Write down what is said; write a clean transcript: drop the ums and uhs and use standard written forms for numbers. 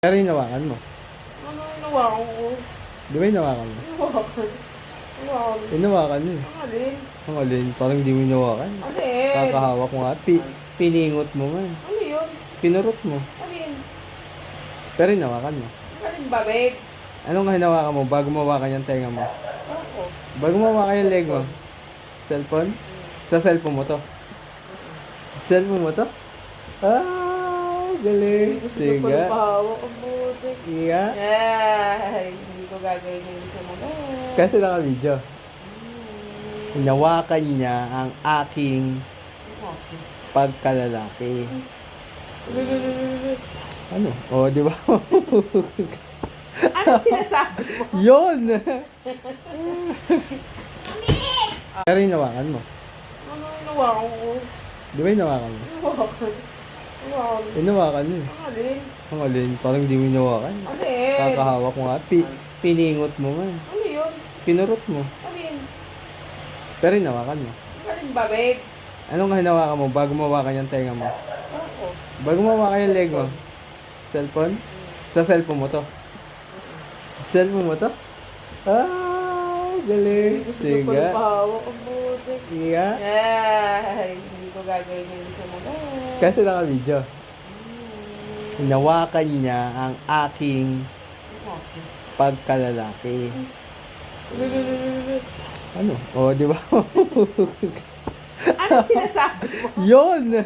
Pero hinawakan mo. Ano hinawakan ko? Di ba hinawakan mo? Hinawakan. Hinawakan. Hinawakan mo eh. Ang alin? Ang alin, parang di mo hinawakan. Alin? Kakahawak mo nga. Piningot mo man. Ano yun? Pinurot mo. Alin? Pero hinawakan mo. Alin ba, babe? Anong nga hinawakan mo bago mawakan yung tenga mo? Ako. Bago mawakan yung leg mo? Cellphone? Sa cellphone mo to? Cellphone mo to? Ah, galing. Gusto ko Sige. pala pahawak ang buti. Iya. Ay, hindi ko gagawin yung gusto mo. Kasi naka-video. Hinawakan niya ang aking pagkalalaki. Ano? O, di ba? Ano sinasabi mo? Yun! Pero hinawakan mo. Ano hinawakan ko? Di ba hinawakan mo? Hinawakan. Hinawakan. Hinawakan mo eh. Ang alin? Ang alin, parang di mo hinawakan. Alin? Kakahawak mo nga. Piningot mo man. Ano yun? Pinurot mo. Alin? Pero hinawakan mo. Alin ba, babe? Anong nga hinawakan mo bago mawakan yung tenga mo? Ako. Bago mawakan yung leg mo? Cellphone? Sa cellphone mo to? Cellphone mo to? Ah, galing. Gusto ko Sige. pala pahawak ang buti. Iya. Ay, hindi ko gagawin yung gusto mo. Kasi naka-video. Hinawakan niya ang aking pagkalalaki. Ano? O, di ba? Ano sinasabi mo? Yun!